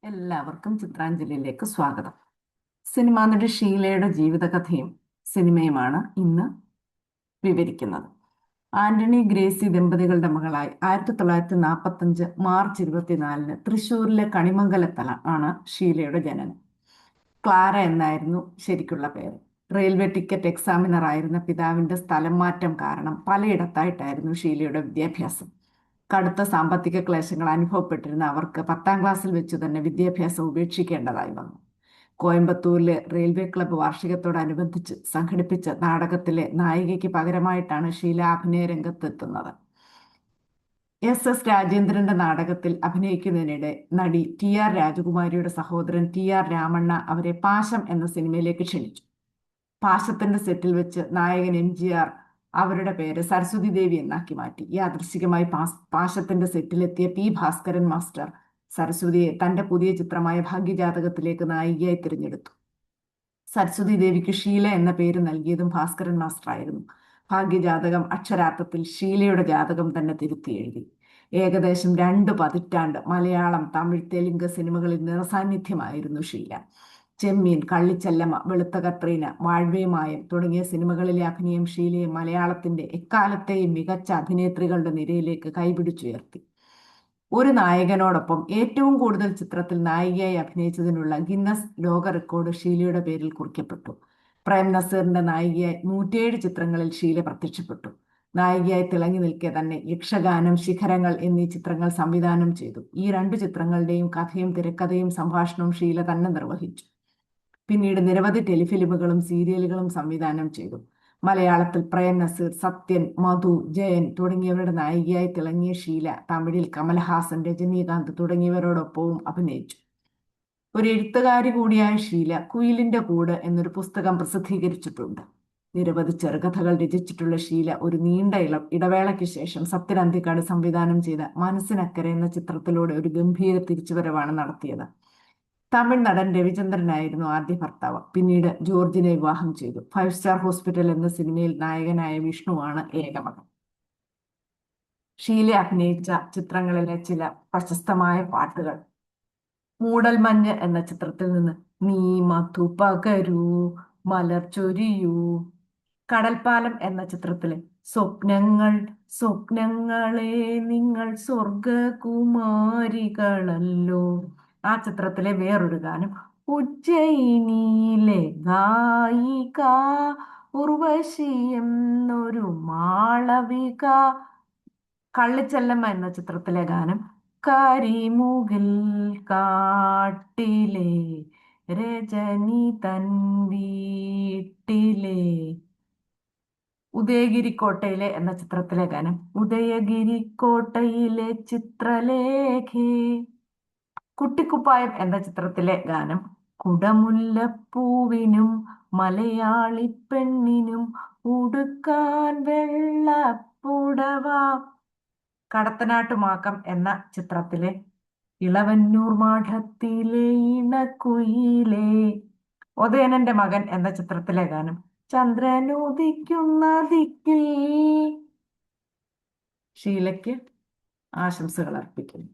എല്ലാവർക്കും ചിത്രാഞ്ജലിയിലേക്ക് സ്വാഗതം. സിനിമാ നടി ഷീലയുടെ ജീവിതകഥയും സിനിമയുമാണ് ഇന്ന് വിവരിക്കുന്നത്. ആന്റണി ഗ്രേസി ദമ്പതികളുടെ മകളായി 1945 മാർച്ച് 24 തൃശ്ശൂരിലെ കണിമംഗലത്തല ആണ് ഷീലയുടെ ജനനം. ക്ലാര എന്നായിരുന്നു ശരിക്കുള്ള പേര്. റെയിൽവേ ടിക്കറ്റ് എക്സാമിനർ ആയിരുന്ന പിതാവിന്റെ സ്ഥലം മാറ്റം കാരണം പലയിടത്തായിട്ടായിരുന്നു ഷീലയുടെ വിദ്യാഭ്യാസം. കടുത്ത സാമ്പത്തിക ക്ലേശങ്ങൾ അനുഭവപ്പെട്ടിരുന്ന അവർക്ക് 10ാം ക്ലാസ്സിൽ വെച്ച് തന്നെ വിദ്യാഭ്യാസം ഉപേക്ഷിക്കേണ്ടതായി വന്നു. കോയമ്പത്തൂരിലെ റെയിൽവേ ക്ലബ്ബ് വാർഷികത്തോടനുബന്ധിച്ച് സംഘടിപ്പിച്ച നാടകത്തിലെ നായികയ്ക്ക് പകരമായിട്ടാണ് ഷീല അഭിനയ രംഗത്തെത്തുന്നത്. എസ് രാജേന്ദ്രന്റെ നാടകത്തിൽ അഭിനയിക്കുന്നതിനിടെ നടി TR രാജകുമാരിയുടെ സഹോദരൻ TR രാമണ്ണ അവരെ പാശം എന്ന സിനിമയിലേക്ക് ക്ഷണിച്ചു. പാശത്തിന്റെ സെറ്റിൽ വെച്ച് നായകൻ MGR അവരുടെ പേര് സരസ്വതി ദേവി എന്നാക്കി മാറ്റി. യാദൃശ്ചികമായി പാശത്തിന്റെ സെറ്റിലെത്തിയ P ഭാസ്കരൻ മാസ്റ്റർ സരസ്വതിയെ തന്റെ പുതിയ ചിത്രമായ ഭാഗ്യജാതകത്തിലേക്ക് നായികയായി തിരഞ്ഞെടുത്തു. സരസ്വതി ദേവിക്ക് ഷീല എന്ന പേര് നൽകിയതും ഭാസ്കരൻ മാസ്റ്റർ ആയിരുന്നു. ഭാഗ്യജാതകം അക്ഷരാർത്ഥത്തിൽ ഷീലയുടെ ജാതകം തന്നെ തിരുത്തി എഴുതി. ഏകദേശം 2 പതിറ്റാണ്ട് മലയാളം, തമിഴ്, തെലുങ്ക് സിനിമകളിൽ നിറസാന്നിധ്യമായിരുന്നു ഷീല. ചെമ്മീൻ, കള്ളിച്ചെല്ലമ്മ, വെളുത്ത കത്രീന, വാഴ്വേമായം തുടങ്ങിയ സിനിമകളിലെ അഭിനയം ഷീലയെ മലയാളത്തിന്റെ എക്കാലത്തെയും മികച്ച അഭിനേത്രികളുടെ നിരയിലേക്ക് കൈപിടിച്ചുയർത്തി. ഒരു നായകനോടൊപ്പം ഏറ്റവും കൂടുതൽ ചിത്രത്തിൽ നായികയായി അഭിനയിച്ചതിനുള്ള ഗിന്നസ് ലോക റെക്കോർഡ് ഷീലയുടെ പേരിൽ കുറിക്കപ്പെട്ടു. പ്രേം നസീറിന്റെ നായികയായി 107 ചിത്രങ്ങളിൽ ഷീല പ്രത്യക്ഷപ്പെട്ടു. നായികയായി തിളങ്ങി നിൽക്കെ തന്നെ യക്ഷഗാനം, ശിഖരങ്ങൾ എന്നീ ചിത്രങ്ങൾ സംവിധാനം ചെയ്തു. ഈ 2 ചിത്രങ്ങളുടെയും കഥയും തിരക്കഥയും സംഭാഷണവും ഷീല തന്നെ നിർവഹിച്ചു. പിന്നീട് നിരവധി ടെലിഫിലിമുകളും സീരിയലുകളും സംവിധാനം ചെയ്തു. മലയാളത്തിൽ പ്രേം നസീർ, സത്യൻ, മധു, ജയൻ തുടങ്ങിയവരുടെ നായികയായി തിളങ്ങിയ ഷീല തമിഴിൽ കമൽഹാസൻ, രജനീകാന്ത് തുടങ്ങിയവരോടൊപ്പവും അഭിനയിച്ചു. ഒരു എഴുത്തുകാരി കൂടിയായ ഷീല കുയിലിന്റെ കൂട് എന്നൊരു പുസ്തകം പ്രസിദ്ധീകരിച്ചിട്ടുണ്ട്. നിരവധി ചെറുകഥകൾ രചിച്ചിട്ടുള്ള ഷീല ഒരു നീണ്ട ഇടവേളയ്ക്ക് ശേഷം സത്യൻ അന്തിക്കാട് സംവിധാനം ചെയ്ത മനസ്സിനക്കരെ എന്ന ചിത്രത്തിലൂടെ ഒരു ഗംഭീര തിരിച്ചുവരവാണ് നടത്തിയത്. തമിഴ് നടൻ രവിചന്ദ്രനായിരുന്നു ആദ്യ ഭർത്താവ്. പിന്നീട് ജോർജിനെ വിവാഹം ചെയ്തു. 5 സ്റ്റാർ ഹോസ്പിറ്റൽ എന്ന സിനിമയിൽ നായകനായ വിഷ്ണുവാണ് ഏകമകൻ. ഷീല അഭിനയിച്ച ചിത്രങ്ങളിലെ ചില പ്രശസ്തമായ പാട്ടുകൾ: മൂടൽമഞ്ഞ് എന്ന ചിത്രത്തിൽ നിന്ന് നീ മധു പകരൂ മലർ ചൊരിയൂ, കടൽപ്പാലം എന്ന ചിത്രത്തിലെ സ്വപ്നങ്ങൾ സ്വപ്നങ്ങളെ നിങ്ങൾ സ്വർഗകുമാരികളല്ലോ, ആ ചിത്രത്തിലെ വേറൊരു ഗാനം ഉജ്ജയിനിയിലെ ഗായിക ഉർവശി എന്നൊരു മാളവിക, കള്ളിച്ചെല്ലമ്മ എന്ന ചിത്രത്തിലെ ഗാനം കരിമുകിൽ കാട്ടിലെ രജനി തൻ വീട്ടിലെ, ഉദയഗിരിക്കോട്ടയിലെ എന്ന ചിത്രത്തിലെ ഗാനം ഉദയഗിരിക്കോട്ടയിലെ ചിത്രലേഖേ, കുട്ടിക്കുപ്പായം എന്ന ചിത്രത്തിലെ ഗാനം കുടമുല്ലപ്പൂവിനും മലയാളി പെണ്ണിനും ഉടുക്കാൻ വെള്ളപ്പുടവ, കടത്തനാട്ടുമാക്കം എന്ന ചിത്രത്തിലെ ഇളവന്നൂർ മഠത്തിലെ ഇണക്കുയിലേ, ഉദയനന്റെ മകൻ എന്ന ചിത്രത്തിലെ ഗാനം ചന്ദ്രനുദിക്കുന്ന ദിക്കിൽ. ഷീലയ്ക്ക് ആശംസകൾ അർപ്പിക്കുന്നു.